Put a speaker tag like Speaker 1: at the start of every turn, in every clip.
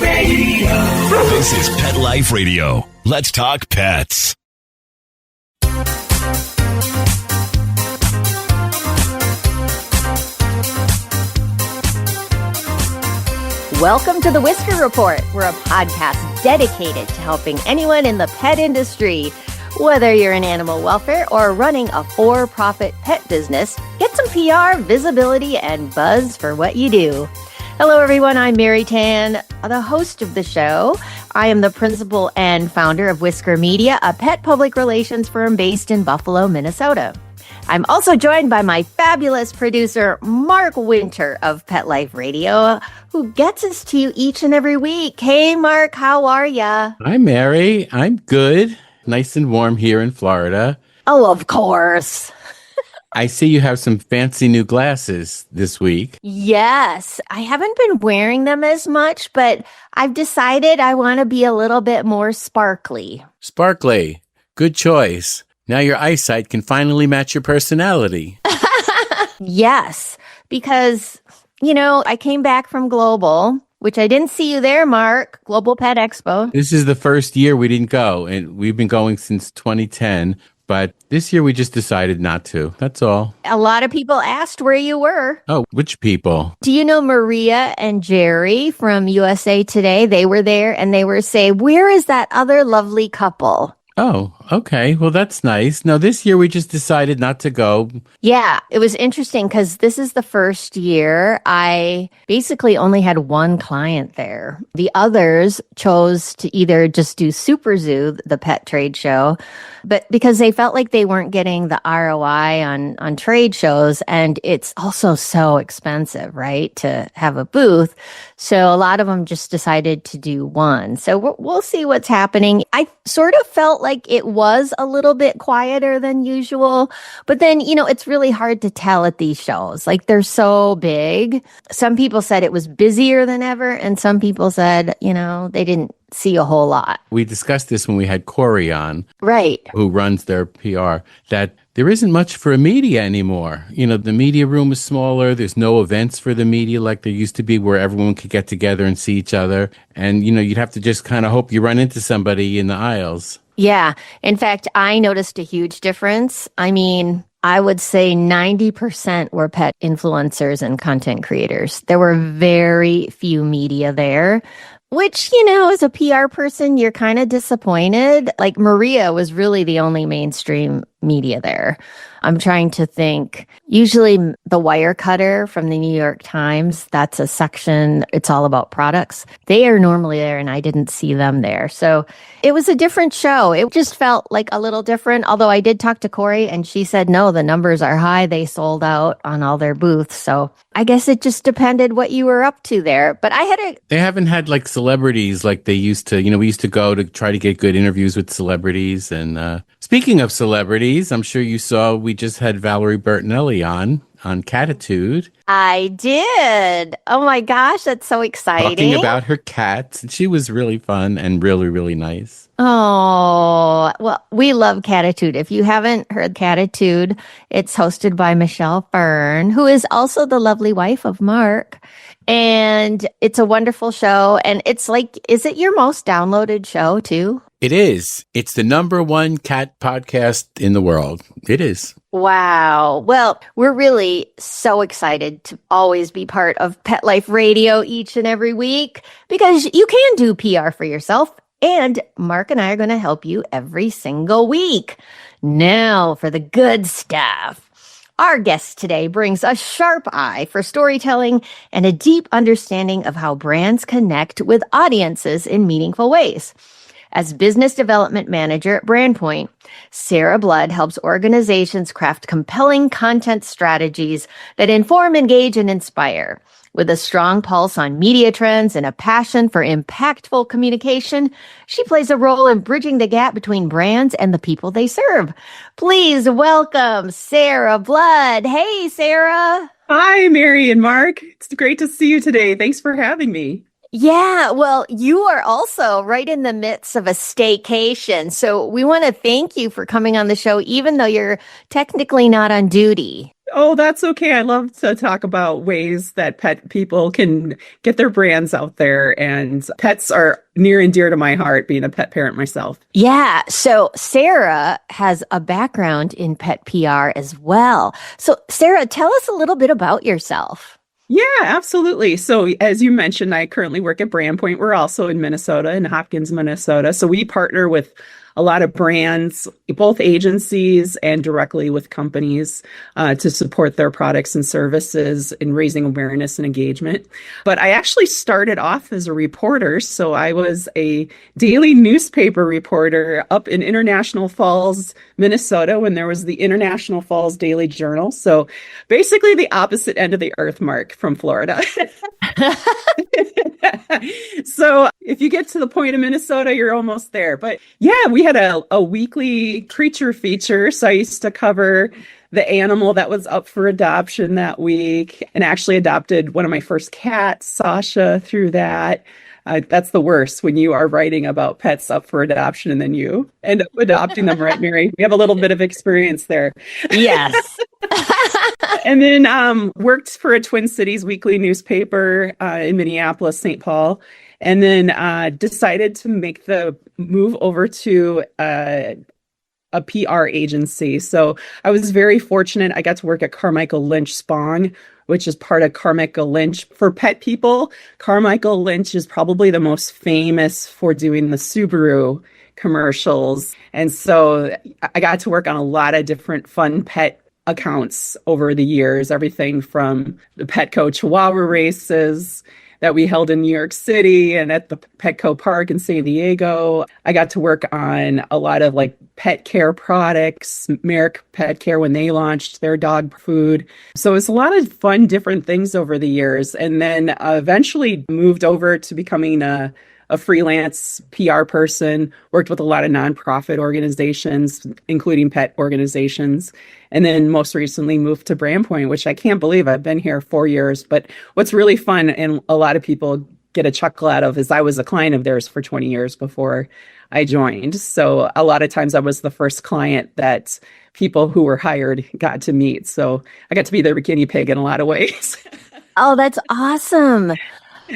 Speaker 1: Radio. This is Pet Life Radio. Let's talk pets.
Speaker 2: Welcome to the Whisker Report. We're a podcast dedicated to helping anyone in the pet industry. Whether you're in animal welfare or running a for-profit pet business, get some PR, visibility, and buzz for what you do. Hello, everyone. I'm Mary Tan, the host of the show. I am the principal and founder of Whisker Media, a pet public relations firm based in Buffalo, Minnesota. I'm also joined by my fabulous producer, Mark Winter of Pet Life Radio, who gets us to you each and every week. Hey, Mark, how are ya?
Speaker 3: Hi, Mary. I'm good. Nice and warm here in Florida.
Speaker 2: Oh, of course.
Speaker 3: I see you have some fancy new glasses this week.
Speaker 2: Yes, I haven't been wearing them as much, but I've decided I want to be a little bit more sparkly.
Speaker 3: Sparkly. Good choice. Now your eyesight can finally match your personality.
Speaker 2: Yes, because, I came back from Global, which I didn't see you there, Mark, Global Pet Expo.
Speaker 3: This is the first year we didn't go, and we've been going since 2010. But this year we just decided not to. That's all.
Speaker 2: A lot of people asked where you were.
Speaker 3: Oh, which people?
Speaker 2: Do you know Maria and Jerry from USA Today? They were there and they were saying, where is that other lovely couple?
Speaker 3: Oh, okay. Well, that's nice. No, this year we just decided not to go.
Speaker 2: Yeah, it was interesting because this is the first year I basically only had one client there. The others chose to either just do Super Zoo, the pet trade show, but because they felt like they weren't getting the ROI on trade shows, and it's also so expensive, right, to have a booth. So a lot of them just decided to do one. So we'll see what's happening. I sort of felt like it was a little bit quieter than usual, but then, it's really hard to tell at these shows. Like, they're so big. Some people said it was busier than ever, and some people said, they didn't see a whole lot.
Speaker 3: We discussed this when we had Corey on.
Speaker 2: Right.
Speaker 3: Who runs their PR, that there isn't much for media anymore. The media room is smaller. There's no events for the media like there used to be where everyone could get together and see each other. And, you'd have to just kind of hope you run into somebody in the aisles.
Speaker 2: Yeah. In fact, I noticed a huge difference. I mean, I would say 90% were pet influencers and content creators. There were very few media there, which, as a PR person, you're kind of disappointed. Like, Maria was really the only mainstream media there. I'm trying to think. Usually the Wirecutter from the New York Times, that's a section, it's all about products. They are normally there, and I didn't see them there. So it was a different show. It just felt like a little different, although I did talk to Corey, and she said, no, the numbers are high. They sold out on all their booths. So I guess it just depended what you were up to there. But they
Speaker 3: haven't had like celebrities like they used to. We used to go to try to get good interviews with celebrities. And speaking of celebrities, I'm sure you saw we just had Valerie Bertinelli on Catitude.
Speaker 2: I did. Oh my gosh, that's so exciting.
Speaker 3: Talking about her cats. And she was really fun and really, really nice.
Speaker 2: Oh, well, we love Catitude. If you haven't heard Catitude, it's hosted by Michelle Fern, who is also the lovely wife of Mark. And it's a wonderful show. And it's like, is it your most downloaded show too?
Speaker 3: It is. It's the #1 cat podcast in the world. It is.
Speaker 2: Wow. Well, we're really so excited to always be part of Pet Life Radio each and every week because you can do PR for yourself. And Mark and I are going to help you every single week. Now for the good stuff. Our guest today brings a sharp eye for storytelling and a deep understanding of how brands connect with audiences in meaningful ways. As business development manager at BrandPoint, Sarah Blood helps organizations craft compelling content strategies that inform, engage, and inspire. With a strong pulse on media trends and a passion for impactful communication, she plays a role in bridging the gap between brands and the people they serve. Please welcome Sarah Blood. Hey, Sarah.
Speaker 4: Hi, Mary and Mark. It's great to see you today. Thanks for having me.
Speaker 2: Yeah, well, you are also right in the midst of a staycation. So we want to thank you for coming on the show, even though you're technically not on duty.
Speaker 4: Oh, that's okay. I love to talk about ways that pet people can get their brands out there. And pets are near and dear to my heart, being a pet parent myself.
Speaker 2: Yeah, so Sarah has a background in pet PR as well. So, Sarah, tell us a little bit about yourself.
Speaker 4: Yeah, absolutely. So, as you mentioned, I currently work at Brandpoint. We're also in Minnesota, in Hopkins, Minnesota. So, we partner with a lot of brands, both agencies and directly with companies to support their products and services in raising awareness and engagement. But I actually started off as a reporter. So, I was a daily newspaper reporter up in International Falls, Minnesota, when there was the International Falls Daily Journal. So, basically the opposite end of the earth, Mark, from Florida. So if you get to the point of Minnesota, you're almost there. But yeah, we had a weekly creature feature. So I used to cover the animal that was up for adoption that week, and actually adopted one of my first cats, Sasha, through that. That's the worst, when you are writing about pets up for adoption and then you end up adopting them, right, Mary? We have a little bit of experience there.
Speaker 2: Yes.
Speaker 4: And then worked for a Twin Cities weekly newspaper in Minneapolis, St. Paul. And then decided to make the move over to a PR agency. So I was very fortunate. I got to work at Carmichael Lynch Spong, which is part of Carmichael Lynch. For pet people, Carmichael Lynch is probably the most famous for doing the Subaru commercials. And so I got to work on a lot of different fun pet accounts over the years, everything from the Petco Chihuahua races that we held in New York City and at the Petco Park in San Diego. I got to work on a lot of like pet care products, Merrick Pet Care when they launched their dog food. So it's a lot of fun, different things over the years. And then eventually moved over to becoming a freelance PR person, worked with a lot of nonprofit organizations, including pet organizations. And then most recently moved to Brandpoint, which I can't believe I've been here 4 years. But what's really fun, and a lot of people get a chuckle out of, is I was a client of theirs for 20 years before I joined. So a lot of times I was the first client that people who were hired got to meet. So I got to be their guinea pig in a lot of ways.
Speaker 2: Oh, that's awesome.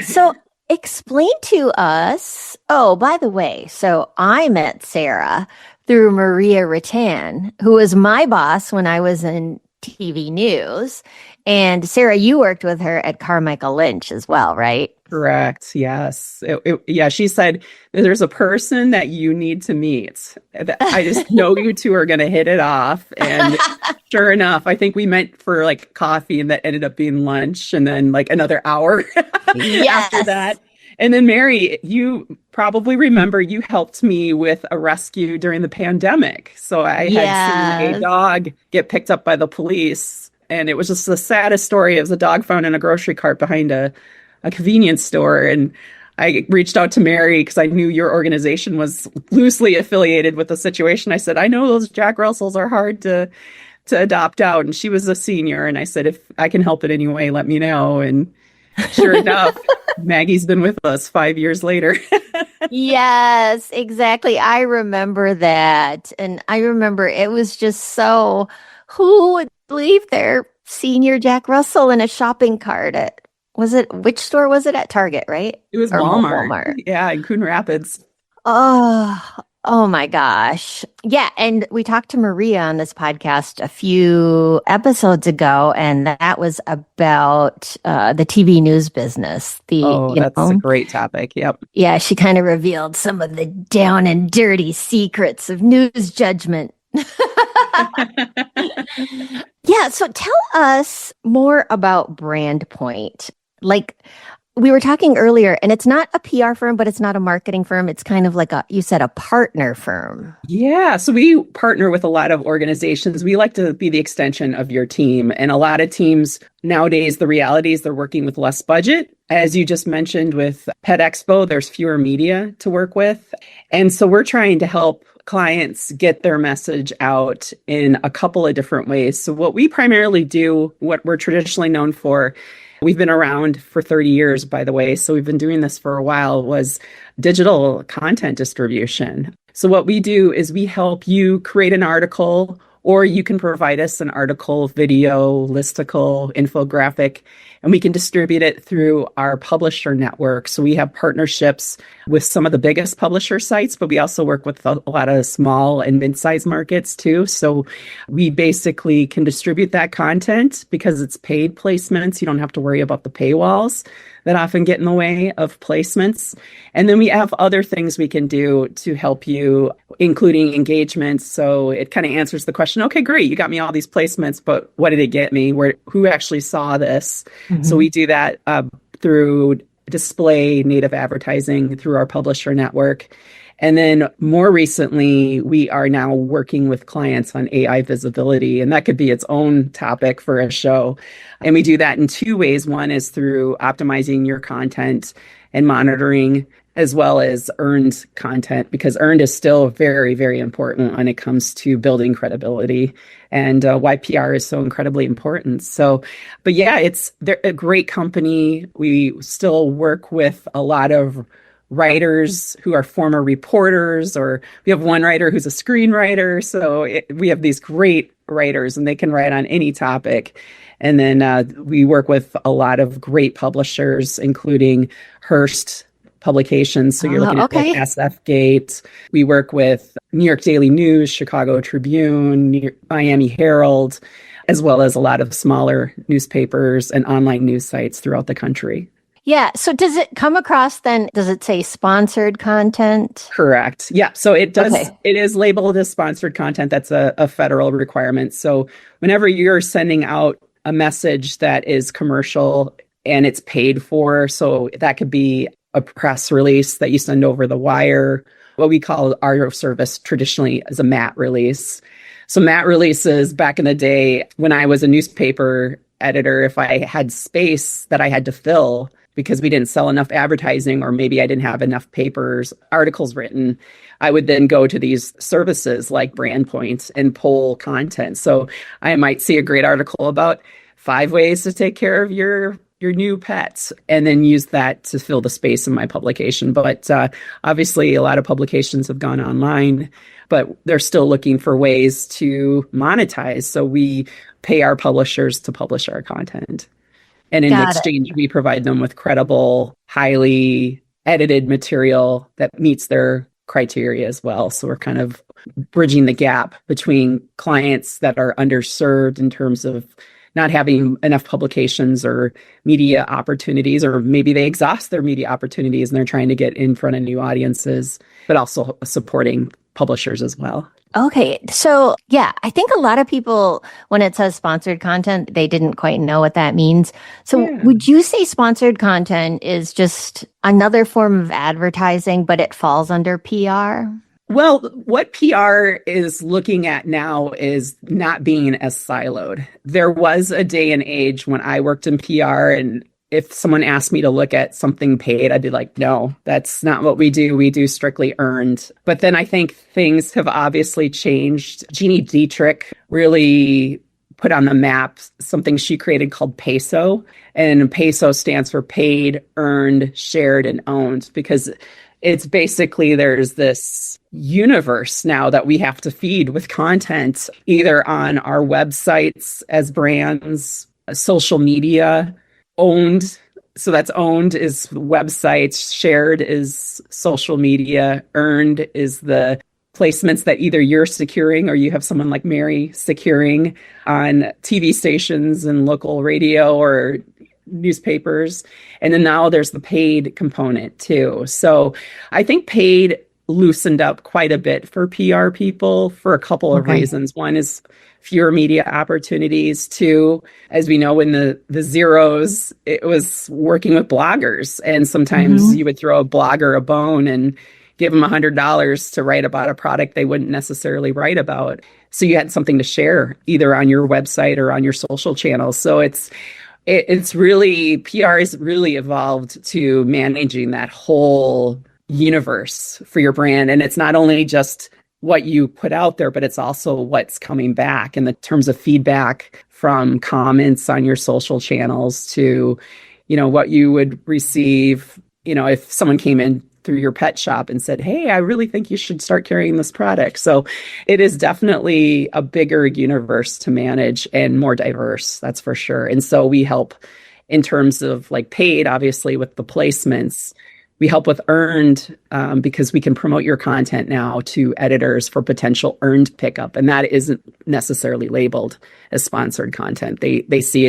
Speaker 2: So explain to us. Oh, by the way, so I met Sarah through Maria Rattan, who was my boss when I was in TV news. And Sarah, you worked with her at Carmichael Lynch as well, right?
Speaker 4: Correct. Yes. Yeah. She said, there's a person that you need to meet. I just know you two are going to hit it off. And sure enough, I think we met for like coffee, and that ended up being lunch, and then like another hour after that. And then Mary, you probably remember you helped me with a rescue during the pandemic. So I had seen a dog get picked up by the police, and it was just the saddest story. It was a dog found in a grocery cart behind a convenience store. And I reached out to Mary because I knew your organization was loosely affiliated with the situation. I said, I know those Jack Russells are hard to adopt out. And she was a senior. And I said, if I can help in any way, let me know. And sure enough, Maggie's been with us 5 years later.
Speaker 2: Yes, exactly. I remember that. And I remember it was just so, who would leave their senior Jack Russell in a shopping cart at, which store was it at? Target, right?
Speaker 4: It was Walmart. Yeah, in Coon Rapids.
Speaker 2: Oh my gosh. Yeah. And we talked to Maria on this podcast a few episodes ago, and that was about the TV news business.
Speaker 4: That's a great topic. Yep.
Speaker 2: Yeah. She kind of revealed some of the down and dirty secrets of news judgment. Yeah. So tell us more about Brandpoint. Like we were talking earlier, and it's not a PR firm, but it's not a marketing firm. It's kind of like you said, a partner firm.
Speaker 4: Yeah. So we partner with a lot of organizations. We like to be the extension of your team. And a lot of teams nowadays, the reality is they're working with less budget. As you just mentioned with Pet Expo, there's fewer media to work with. And so we're trying to help clients get their message out in a couple of different ways. So what we primarily do, what we're traditionally known for, we've been around for 30 years, by the way. So we've been doing this for a while, was digital content distribution. So what we do is we help you create an article, or you can provide us an article, video, listicle, infographic, and we can distribute it through our publisher network. So we have partnerships with some of the biggest publisher sites, but we also work with a lot of small and mid-sized markets too. So we basically can distribute that content because it's paid placements. You don't have to worry about the paywalls that often get in the way of placements. And then we have other things we can do to help you, including engagements. So it kind of answers the question, okay, great, you got me all these placements, but what did it get me? Who actually saw this? Mm-hmm. So we do that through display native advertising through our publisher network. And then more recently, we are now working with clients on AI visibility, and that could be its own topic for a show. And we do that in two ways. One is through optimizing your content and monitoring, as well as earned content, because earned is still very, very important when it comes to building credibility and why PR is so incredibly important. So, but yeah, they're a great company. We still work with a lot of writers who are former reporters, or we have one writer who's a screenwriter. So we have these great writers and they can write on any topic. And then we work with a lot of great publishers, including Hearst Publications. So you're looking at like SF Gate. We work with New York Daily News, Chicago Tribune, Miami Herald, as well as a lot of smaller newspapers and online news sites throughout the country.
Speaker 2: Yeah. So does it come across then? Does it say sponsored content?
Speaker 4: Correct. Yeah. So it does. Okay. It is labeled as sponsored content. That's a federal requirement. So whenever you're sending out a message that is commercial and it's paid for, so that could be a press release that you send over the wire, what we call our service traditionally as a MAT release. So MAT releases back in the day when I was a newspaper editor, if I had space that I had to fill, because we didn't sell enough advertising, or maybe I didn't have enough articles written, I would then go to these services like BrandPoint and pull content. So I might see a great article about 5 ways to take care of your new pets, and then use that to fill the space in my publication. But obviously, a lot of publications have gone online, but they're still looking for ways to monetize. So we pay our publishers to publish our content. And in exchange, we provide them with credible, highly edited material that meets their criteria as well. So we're kind of bridging the gap between clients that are underserved in terms of not having enough publications or media opportunities, or maybe they exhaust their media opportunities and they're trying to get in front of new audiences, but also supporting publishers as well.
Speaker 2: Okay. So yeah, I think a lot of people, when it says sponsored content, they didn't quite know what that means. So would you say sponsored content is just another form of advertising, but it falls under PR?
Speaker 4: Well, what PR is looking at now is not being as siloed. There was a day and age when I worked in PR, and if someone asked me to look at something paid, I'd be like, no, that's not what we do. We do strictly earned. But then I think things have obviously changed. Jeannie Dietrich really put on the map something she created called PESO. And PESO stands for paid, earned, shared, and owned, because it's basically there's this universe now that we have to feed with content, either on our websites as brands, social media, owned. So that's owned is websites, shared is social media, earned is the placements that either you're securing or you have someone like Mary securing on TV stations and local radio or newspapers. And then now there's the paid component too. So I think paid loosened up quite a bit for PR people for a couple of reasons. One is fewer media opportunities. Two, as we know, in the zeros, it was working with bloggers. And sometimes you would throw a blogger a bone and give them $100 to write about a product they wouldn't necessarily write about. So you had something to share either on your website or on your social channels. So it's really, PR has really evolved to managing that whole universe for your brand. And it's not only just what you put out there, but it's also what's coming back in the terms of feedback from comments on your social channels to, what you would receive, if someone came in through your pet shop and said, hey, I really think you should start carrying this product. So it is definitely a bigger universe to manage and more diverse, that's for sure. And so we help in terms of like paid, obviously, with the placements. We help with earned because we can promote your content now to editors for potential earned pickup. And that isn't necessarily labeled as sponsored content. They see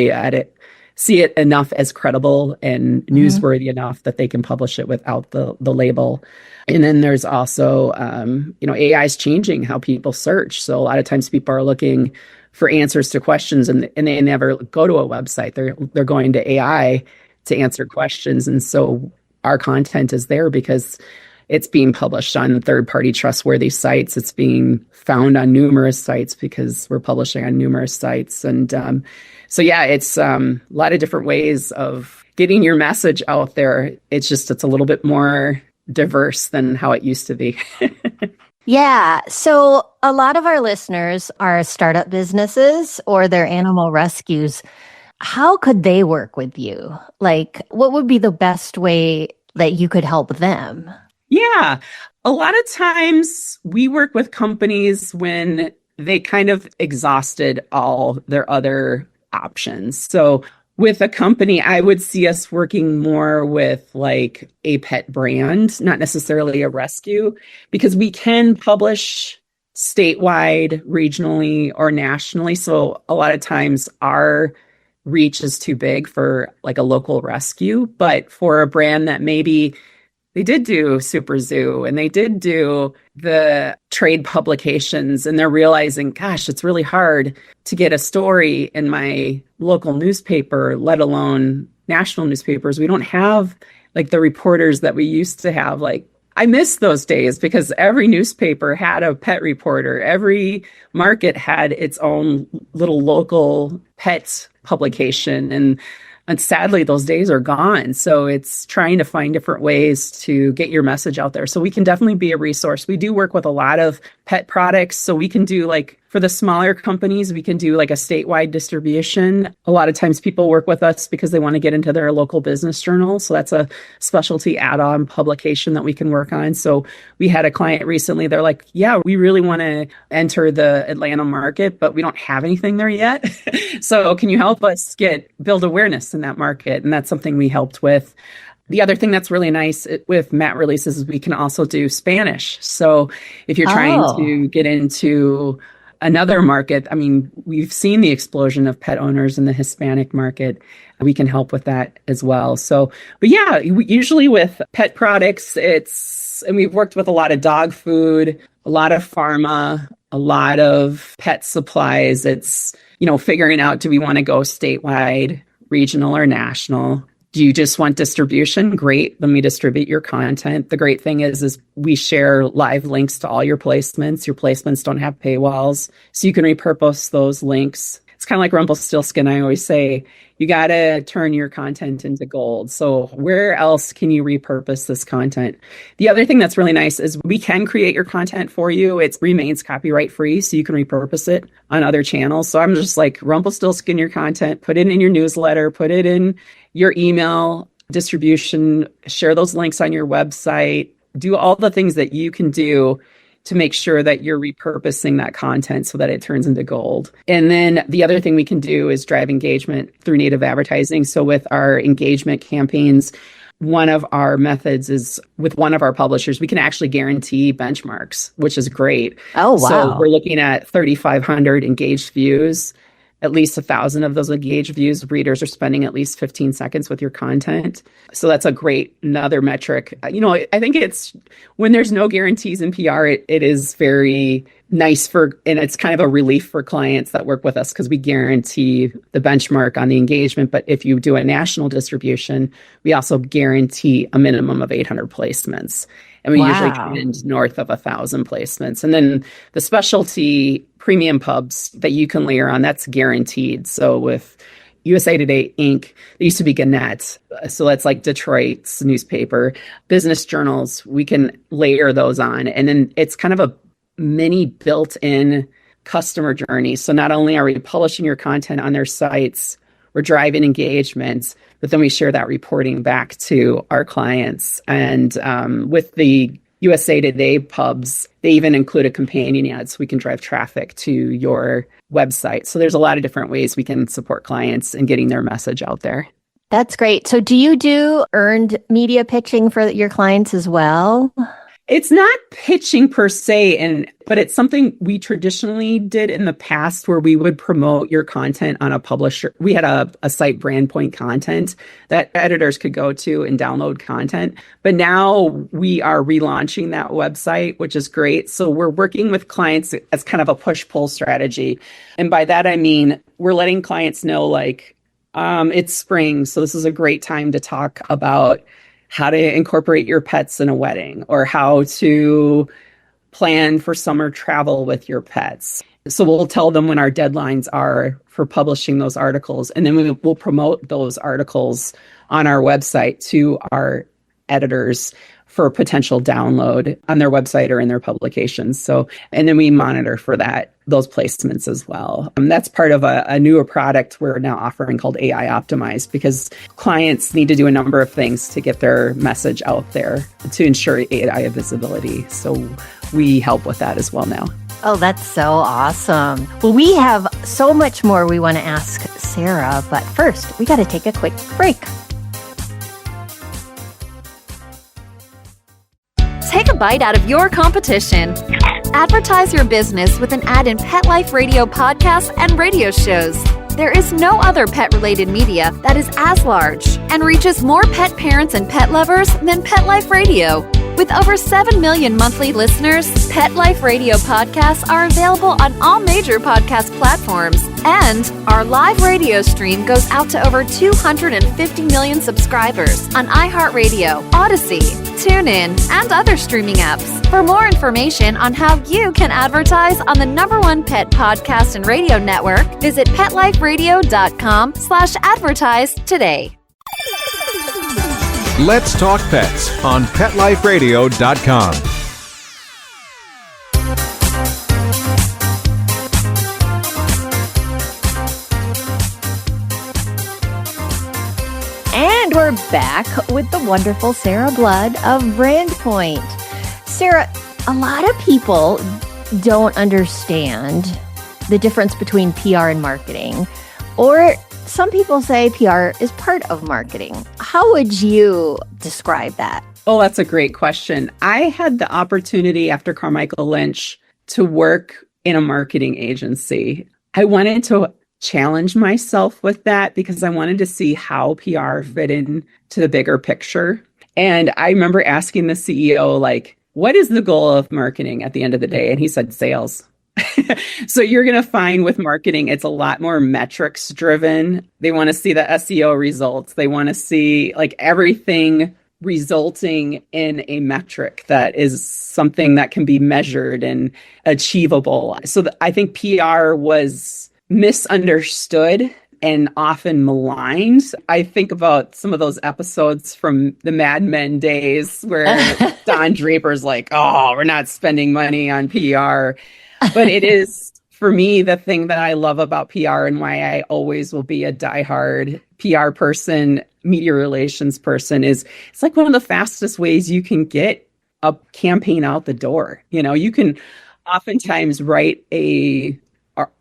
Speaker 4: it enough as credible and newsworthy enough that they can publish it without the label. And then there's also, AI is changing how people search. So a lot of times people are looking for answers to questions and they never go to a website. They're going to AI to answer questions. And so our content is there because it's being published on third-party trustworthy sites. It's being found on numerous sites because we're publishing on numerous sites. And so, yeah, it's a lot of different ways of getting your message out there. It's a little bit more diverse than how it used to be.
Speaker 2: Yeah. So a lot of our listeners are startup businesses or they're animal rescues. How could they work with you? Like, what would be the best way that you could help them?
Speaker 4: Yeah. A lot of times we work with companies when they kind of exhausted all their other options. So with a company, I would see us working more with like a pet brand, not necessarily a rescue, because we can publish statewide, regionally, or nationally. So a lot of times our reach is too big for like a local rescue, but for a brand that maybe they did do Super Zoo and they did do the trade publications and they're realizing, gosh, it's really hard to get a story in my local newspaper, let alone national newspapers. We don't have like the reporters that we used to have. Like, I miss those days because every newspaper had a pet reporter. Every market had its own little local pet publication. And sadly, those days are gone. So it's trying to find different ways to get your message out there. So we can definitely be a resource. We do work with a lot of pet products. So we can do like, for the smaller companies, we can do like a statewide distribution. A lot of times people work with us because they want to get into their local business journal. So that's a specialty add-on publication that we can work on. So we had a client recently, they're like, yeah, we really want to enter the Atlanta market, but we don't have anything there yet. So can you help us build awareness in that market? And that's something we helped with. The other thing that's really nice with Matt releases is we can also do Spanish. So if you're trying to get into another market, I mean, we've seen the explosion of pet owners in the Hispanic market. We can help with that as well. So, but yeah, usually with pet products, and we've worked with a lot of dog food, a lot of pharma, a lot of pet supplies. It's, figuring out, do we want to go statewide, regional, or national? Do you just want distribution? Great. Let me distribute your content. The great thing is we share live links to all your placements. Your placements don't have paywalls, so you can repurpose those links. It's kind of like Rumpelstiltskin. I always say, you got to turn your content into gold. So where else can you repurpose this content? The other thing that's really nice is we can create your content for you. It remains copyright free, so you can repurpose it on other channels. So I'm just like, Rumpelstiltskin your content, put it in your newsletter, put it in your email distribution, share those links on your website, do all the things that you can do to make sure that you're repurposing that content so that it turns into gold. And then the other thing we can do is drive engagement through native advertising. So with our engagement campaigns, one of our methods is with one of our publishers, we can actually guarantee benchmarks, which is great.
Speaker 2: Oh, wow.
Speaker 4: So we're looking at 3,500 engaged views. At least 1,000 of those engaged views, readers are spending at least 15 seconds with your content. So that's another metric. I think it's when there's no guarantees in PR, it is very nice and it's kind of a relief for clients that work with us because we guarantee the benchmark on the engagement. But if you do a national distribution, we also guarantee a minimum of 800 placements. And we usually trend north of 1,000 placements. And then the specialty premium pubs that you can layer on, that's guaranteed. So with USA Today Inc., there used to be Gannett. So that's like Detroit's newspaper. Business journals, we can layer those on. And then it's kind of a mini built-in customer journey. So not only are we publishing your content on their sites, we're driving engagement, but then we share that reporting back to our clients. And with the USA Today pubs, they even include a companion ad so we can drive traffic to your website. So there's a lot of different ways we can support clients in getting their message out there.
Speaker 2: That's great. So do you do earned media pitching for your clients as well?
Speaker 4: It's not pitching per se, but it's something we traditionally did in the past where we would promote your content on a publisher. We had a site, Brandpoint Content, that editors could go to and download content. But now we are relaunching that website, which is great. So we're working with clients as kind of a push-pull strategy. And by that, I mean, we're letting clients know, like, it's spring, so this is a great time to talk about how to incorporate your pets in a wedding or how to plan for summer travel with your pets. So we'll tell them when our deadlines are for publishing those articles, and then we'll promote those articles on our website to our editors for potential download on their website or in their publications. So, and then we monitor for those placements as well. That's part of a newer product we're now offering called AI Optimized, because clients need to do a number of things to get their message out there to ensure AI visibility. So we help with that as well now.
Speaker 2: Oh, that's so awesome. Well, we have so much more we want to ask Sarah, but first we got to take a quick break.
Speaker 5: Take a bite out of your competition. Advertise your business with an ad in Pet Life Radio podcasts and radio shows. There is no other pet-related media that is as large and reaches more pet parents and pet lovers than Pet Life Radio. With over 7 million monthly listeners, Pet Life Radio podcasts are available on all major podcast platforms. And our live radio stream goes out to over 250 million subscribers on iHeartRadio, Odyssey, TuneIn, and other streaming apps. For more information on how you can advertise on the #1 pet podcast and radio network, visit PetLifeRadio.com/advertise today.
Speaker 6: Let's Talk Pets on PetLifeRadio.com.
Speaker 2: And we're back with the wonderful Sarah Blood of Brandpoint. Sarah, a lot of people don't understand the difference between PR and marketing, or some people say PR is part of marketing. How would you describe that?
Speaker 4: Oh, that's a great question. I had the opportunity after Carmichael Lynch to work in a marketing agency. I wanted to challenge myself with that because I wanted to see how PR fit in to the bigger picture. And I remember asking the CEO, like, what is the goal of marketing at the end of the day? And he said, sales. So you're going to find with marketing, it's a lot more metrics driven. They want to see the SEO results. They want to see like everything resulting in a metric that is something that can be measured and achievable. So I think PR was misunderstood and often maligned. I think about some of those episodes from the Mad Men days where Don Draper's like, oh, we're not spending money on PR. But it is, for me, the thing that I love about PR and why I always will be a diehard PR person, media relations person, is it's like one of the fastest ways you can get a campaign out the door. You know, you can oftentimes write a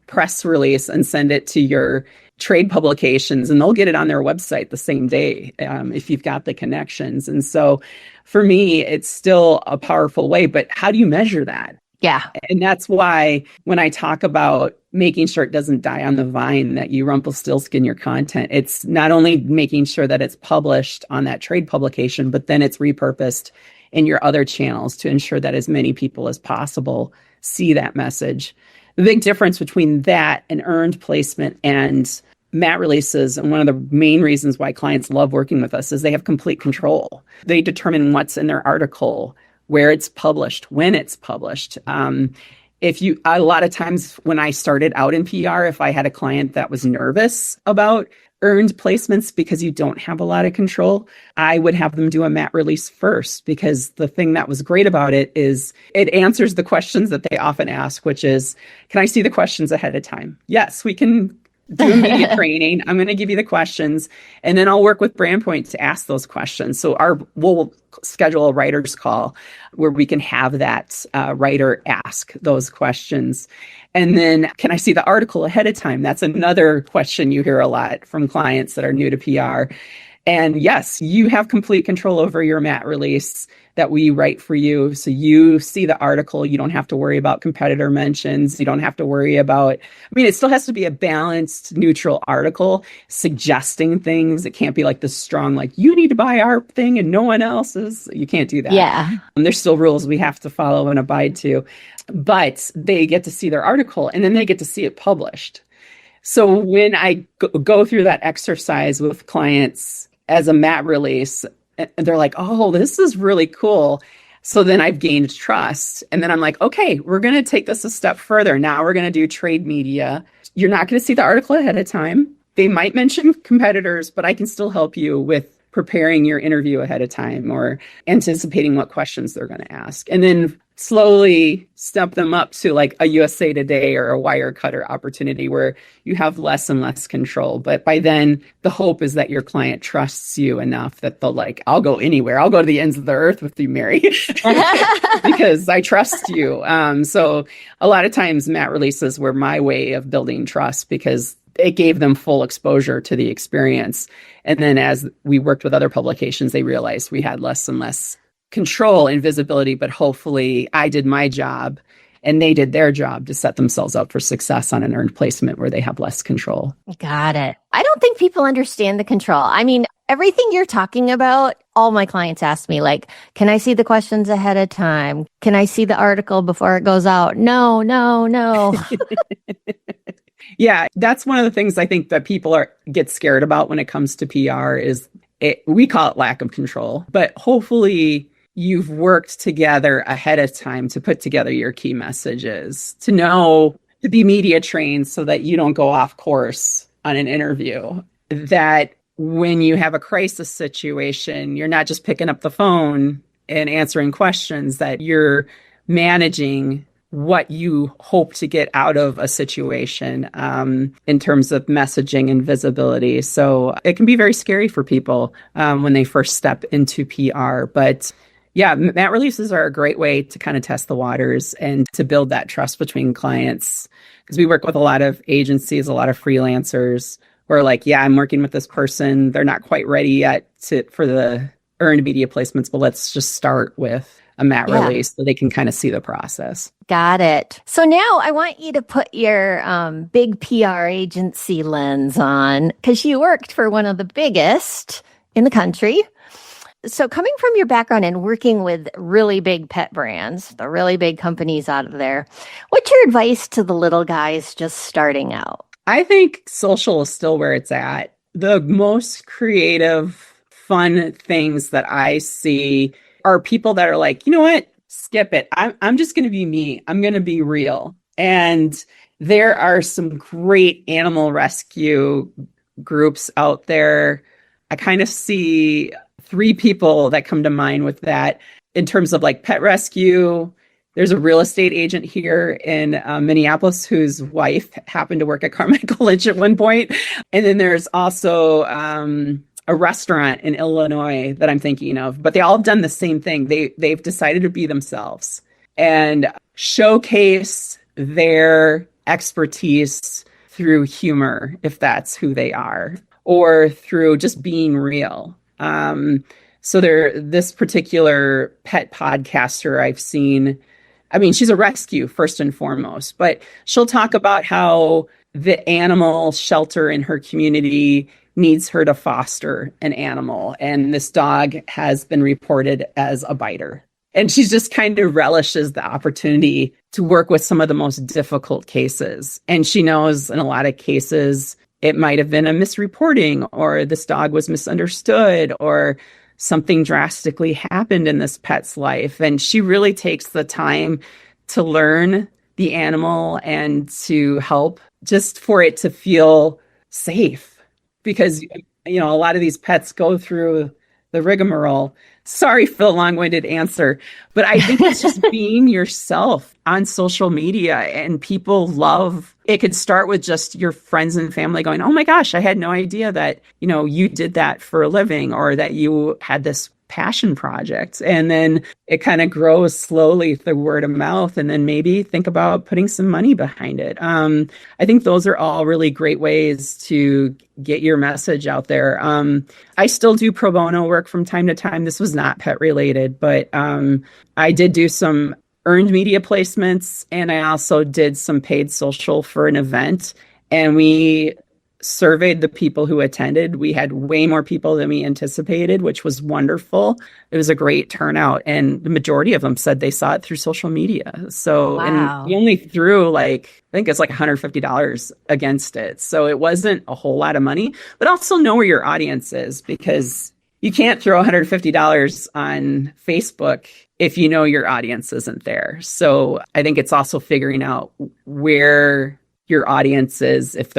Speaker 4: press release and send it to your trade publications, and they'll get it on their website the same day if you've got the connections. And so for me, it's still a powerful way. But how do you measure that?
Speaker 2: Yeah.
Speaker 4: And that's why when I talk about making sure it doesn't die on the vine, that you Rumpelstiltskin your content, it's not only making sure that it's published on that trade publication, but then it's repurposed in your other channels to ensure that as many people as possible see that message. The big difference between that and earned placement and mat releases, and one of the main reasons why clients love working with us, is they have complete control. They determine what's in their article, where it's published, when it's published. a lot of times when I started out in PR, if I had a client that was nervous about earned placements because you don't have a lot of control, I would have them do a mat release first, because the thing that was great about it is it answers the questions that they often ask, which is, can I see the questions ahead of time? Yes, we can do a media training. I'm going to give you the questions, and then I'll work with BrandPoint to ask those questions. So we'll schedule a writer's call where we can have that writer ask those questions. And then, can I see the article ahead of time? That's another question you hear a lot from clients that are new to PR. And yes, you have complete control over your mat release that we write for you. So you see the article. You don't have to worry about competitor mentions. You don't have to worry about, it still has to be a balanced, neutral article suggesting things. It can't be like this strong, like, you need to buy our thing and no one else's. You can't do that.
Speaker 2: Yeah.
Speaker 4: There's still rules we have to follow and abide to. But they get to see their article, and then they get to see it published. So when I go through that exercise with clients as a mat release, and they're like, oh, this is really cool. So then I've gained trust. And then I'm like, okay, we're going to take this a step further. Now we're going to do trade media. You're not going to see the article ahead of time. They might mention competitors, but I can still help you with preparing your interview ahead of time or anticipating what questions they're going to ask. And then slowly step them up to like a USA Today or a Wirecutter opportunity where you have less and less control. But by then, the hope is that your client trusts you enough that they'll like, I'll go anywhere. I'll go to the ends of the earth with you, Mary, because I trust you. So a lot of times mat releases were my way of building trust, because it gave them full exposure to the experience. And then as we worked with other publications, they realized we had less and less control and visibility, but hopefully I did my job and they did their job to set themselves up for success on an earned placement where they have less control.
Speaker 2: Got it. I don't think people understand the control. Everything you're talking about, all my clients ask me, like, can I see the questions ahead of time? Can I see the article before it goes out? No.
Speaker 4: Yeah, that's one of the things I think that people get scared about when it comes to PR is we call it lack of control, but hopefully you've worked together ahead of time to put together your key messages, to be media trained so that you don't go off course on an interview, that when you have a crisis situation, you're not just picking up the phone and answering questions, that you're managing what you hope to get out of a situation in terms of messaging and visibility. So it can be very scary for people when they first step into PR. But yeah, mat releases are a great way to kind of test the waters and to build that trust between clients. Because we work with a lot of agencies, a lot of freelancers who are like, yeah, I'm working with this person. They're not quite ready yet for the earned media placements, but let's just start with a mat release so they can kind of see the process.
Speaker 2: Got it. So now I want you to put your big PR agency lens on, because you worked for one of the biggest in the country. So coming from your background and working with really big pet brands, the really big companies out of there, what's your advice to the little guys just starting out?
Speaker 4: I think social is still where it's at. The most creative, fun things that I see are people that are like, you know what? Skip it. I'm just going to be me. I'm going to be real. And there are some great animal rescue groups out there. I kind of see 3 people that come to mind with that in terms of like pet rescue. There's a real estate agent here in Minneapolis whose wife happened to work at Carmichael Lynch at one point. And then there's also a restaurant in Illinois that I'm thinking of, but they all have done the same thing. They've decided to be themselves and showcase their expertise through humor, if that's who they are, or through just being real. So this particular pet podcaster I've seen, she's a rescue first and foremost, but she'll talk about how the animal shelter in her community needs her to foster an animal. And this dog has been reported as a biter. And she just kind of relishes the opportunity to work with some of the most difficult cases. And she knows in a lot of cases, it might have been a misreporting, or this dog was misunderstood, or something drastically happened in this pet's life. And she really takes the time to learn the animal and to help, just for it to feel safe. Because, a lot of these pets go through the rigmarole. Sorry for the long-winded answer, but I think it's just being yourself on social media, and people love it. Could start with just your friends and family going, "Oh my gosh, I had no idea that, you did that for a living, or that you had this passion project." And then it kind of grows slowly through word of mouth, and then maybe think about putting some money behind it. I think those are all really great ways to get your message out there. I still do pro bono work from time to time. This was not pet related, but I did do some earned media placements, and I also did some paid social for an event, and we surveyed the people who attended. We had way more people than we anticipated, which was wonderful. It was a great turnout, and the majority of them said they saw it through social media. So,
Speaker 2: Wow.
Speaker 4: And we only threw I think it's like $150 against it. So it wasn't a whole lot of money, but also know where your audience is, because you can't throw $150 on Facebook if you know your audience isn't there. So I think it's also figuring out where your audience is, if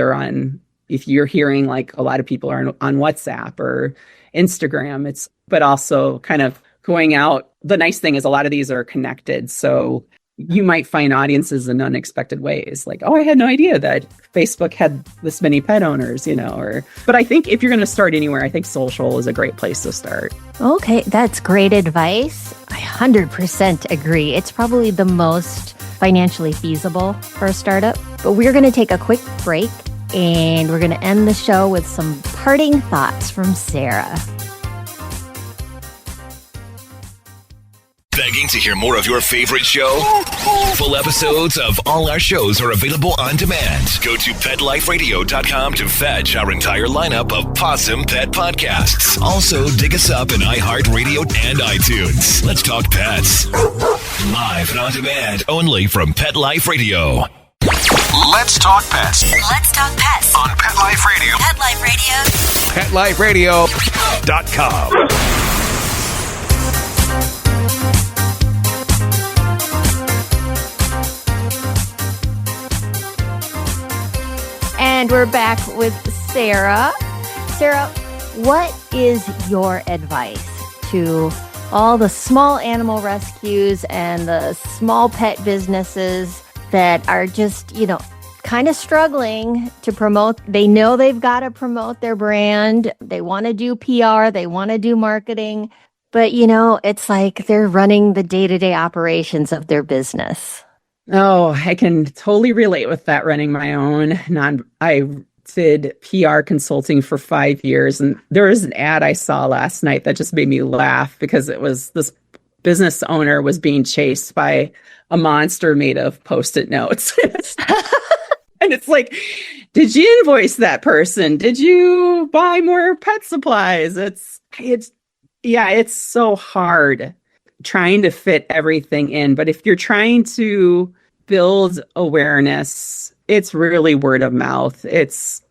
Speaker 4: you're hearing like a lot of people are on WhatsApp or Instagram, but also kind of going out. The nice thing is a lot of these are connected. So you might find audiences in unexpected ways. Like, oh, I had no idea that Facebook had this many pet owners, but I think if you're going to start anywhere, I think social is a great place to start.
Speaker 2: Okay, that's great advice. I 100% agree. It's probably the most financially feasible for a startup. But we're going to take a quick break, and we're going to end the show with some parting thoughts from Sarah.
Speaker 1: Begging to hear more of your favorite show? Full episodes of all our shows are available on demand. Go to PetLifeRadio.com to fetch our entire lineup of Possum Pet podcasts. Also, dig us up in iHeartRadio and iTunes. Let's talk pets. Live and on demand, only from Pet Life Radio.
Speaker 6: Let's talk pets
Speaker 7: Let's talk pets
Speaker 6: on Pet Life Radio.
Speaker 7: Pet Life Radio.
Speaker 6: PetLifeRadio.com.
Speaker 2: And we're back with Sarah. Sarah, what is your advice to all the small animal rescues and the small pet businesses that are just, kind of struggling to promote? They know they've got to promote their brand. They want to do PR. They want to do marketing. But, it's like they're running the day-to-day operations of their business.
Speaker 4: Oh, I can totally relate with that, running my own. I did PR consulting for 5 years, and there was an ad I saw last night that just made me laugh, because it was this business owner was being chased by a monster made of Post-it notes. And it's like, did you invoice that person? Did you buy more pet supplies? It's so hard trying to fit everything in. But if you're trying to build awareness, it's really word of mouth.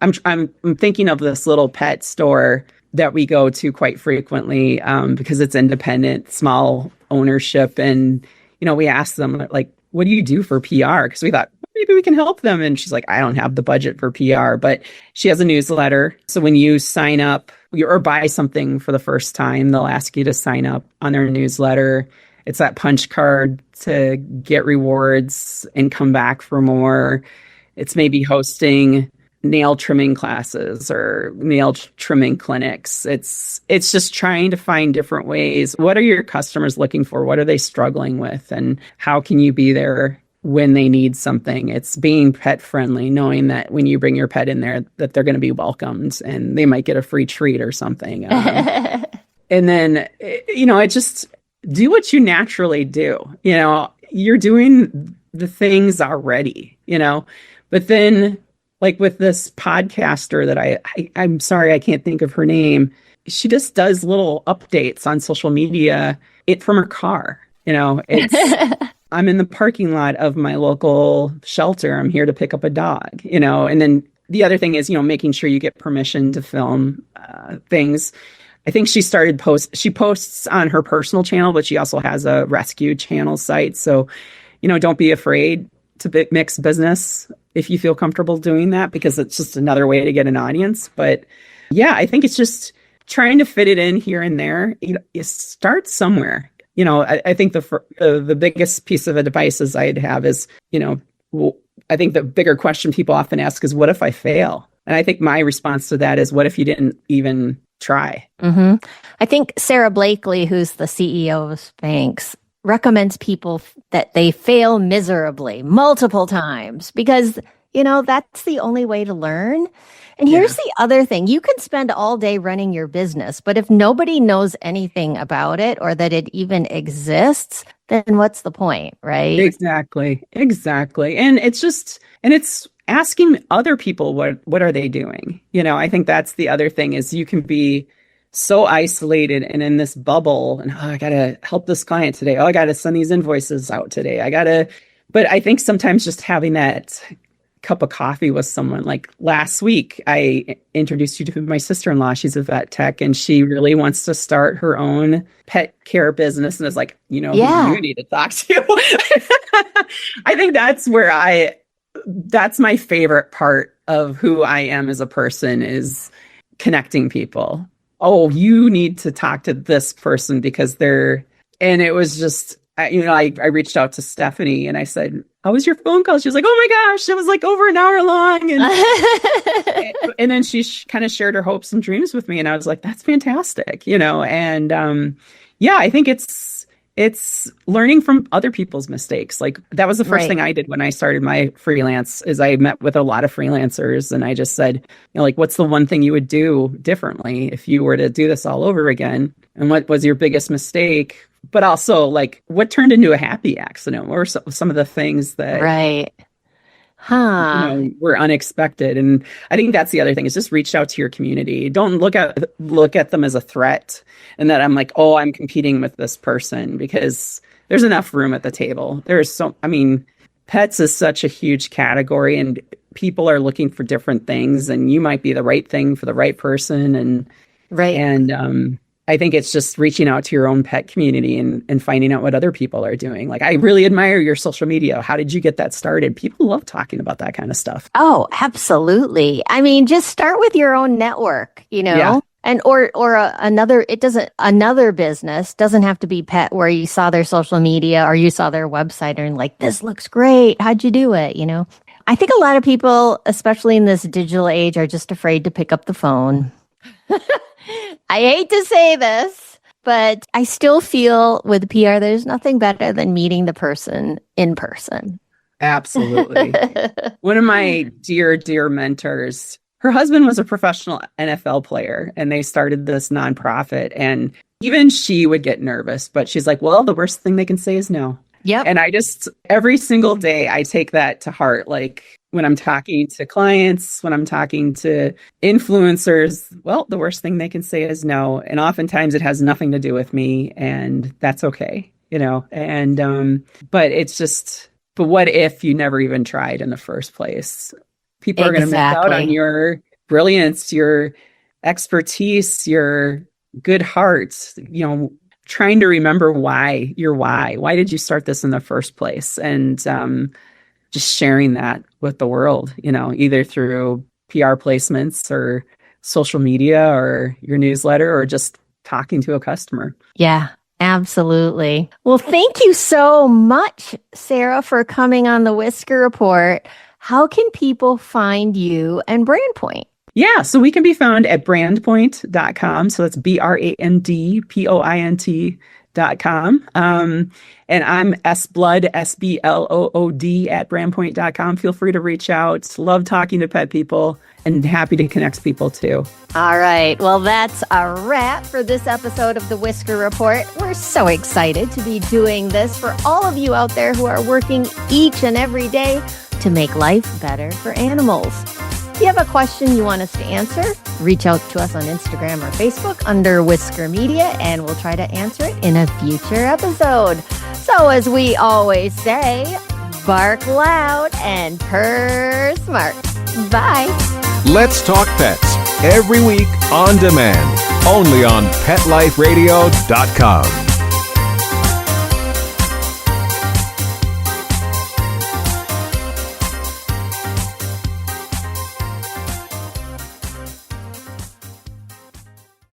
Speaker 4: I'm thinking of this little pet store that we go to quite frequently, because it's independent, small ownership. And, we asked them, like, what do you do for PR? Because we thought maybe we can help them. And she's like, I don't have the budget for PR, but she has a newsletter. So when you sign up or buy something for the first time, they'll ask you to sign up on their newsletter. It's that punch card to get rewards and come back for more. It's maybe hosting nail trimming classes or nail trimming clinics. It's just trying to find different ways. What are your customers looking for? What are they struggling with? And how can you be there when they need something? It's being pet friendly, knowing that when you bring your pet in there, that they're going to be welcomed and they might get a free treat or something. And then, it just do what you naturally do. You're doing the things already, but then, like with this podcaster that I'm sorry, I can't think of her name. She just does little updates on social media from her car. I'm in the parking lot of my local shelter. I'm here to pick up a dog, and then the other thing is, making sure you get permission to film things. I think she posts on her personal channel, but she also has a rescue channel site. So, don't be afraid. to mix business if you feel comfortable doing that, because it's just another way to get an audience. But yeah, I think it's just trying to fit it in here and there. You start somewhere. I think the biggest piece of advice is I'd have is, I think the bigger question people often ask is, what if I fail? And I think my response to that is, what if you didn't even try?
Speaker 2: Mm-hmm. I think Sarah Blakely, who's the CEO of Spanx, recommends people that they fail miserably multiple times because, that's the only way to learn. And here's the other thing. You can spend all day running your business, but if nobody knows anything about it or that it even exists, then what's the point, right?
Speaker 4: Exactly. And it's asking other people what are they doing? I think that's the other thing is you can be so isolated and in this bubble and I got to help this client today. I got to send these invoices out today. But I think sometimes just having that cup of coffee with someone, like last week, I introduced you to my sister-in-law. She's a vet tech and she really wants to start her own pet care business. And it's like, who you need to talk to. I think that's that's my favorite part of who I am as a person is connecting people. Oh, you need to talk to this person because and it was just, I reached out to Stephanie and I said, how was your phone call? She was like, oh my gosh, it was like over an hour long. And then she kind of shared her hopes and dreams with me. And I was like, that's fantastic, and I think it's learning from other people's mistakes. Like that was the first thing I did when I started my freelance is I met with a lot of freelancers and I just said, what's the one thing you would do differently if you were to do this all over again? And what was your biggest mistake? But also what turned into a happy accident? What were some of the things that were unexpected? And I think that's the other thing is just reach out to your community. Don't look at them as a threat and that I'm like, oh, I'm competing with this person, because there's enough room at the table. Pets is such a huge category and people are looking for different things and you might be the right thing for the right person. And I think it's just reaching out to your own pet community and finding out what other people are doing. Like, I really admire your social media. How did you get that started? People love talking about that kind of stuff.
Speaker 2: Oh, absolutely. Just start with your own network,
Speaker 4: Yeah.
Speaker 2: and or another business doesn't have to be pet where you saw their social media or you saw their website and like, this looks great. How'd you do it? I think a lot of people, especially in this digital age, are just afraid to pick up the phone. I hate to say this, but I still feel with PR, there's nothing better than meeting the person in person.
Speaker 4: Absolutely. One of my dear, dear mentors, her husband was a professional NFL player and they started this nonprofit and even she would get nervous, but she's like, well, the worst thing they can say is no.
Speaker 2: Yep.
Speaker 4: And every single day I take that to heart. Like when I'm talking to clients, when I'm talking to influencers, well, the worst thing they can say is no. And oftentimes it has nothing to do with me and that's okay, and, but what if you never even tried in the first place? People are going to miss out on your brilliance, your expertise, your good heart, trying to remember why did you start this in the first place? And just sharing that with the world, either through PR placements or social media or your newsletter or just talking to a customer.
Speaker 2: Yeah, absolutely. Well, thank you so much, Sarah, for coming on the Whisker Report. How can people find you and BrandPoint?
Speaker 4: Yeah, so we can be found at brandpoint.com. So that's brandpoint.com. And I'm sblood, SBLOOD at brandpoint.com. Feel free to reach out. Love talking to pet people and happy to connect people too.
Speaker 2: All right. Well, that's a wrap for this episode of the Whisker Report. We're so excited to be doing this for all of you out there who are working each and every day to make life better for animals. If you have a question you want us to answer, reach out to us on Instagram or Facebook under Whisker Media, and we'll try to answer it in a future episode. So as we always say, bark loud and purr smart. Bye.
Speaker 6: Let's Talk Pets every week on demand, only on PetLifeRadio.com.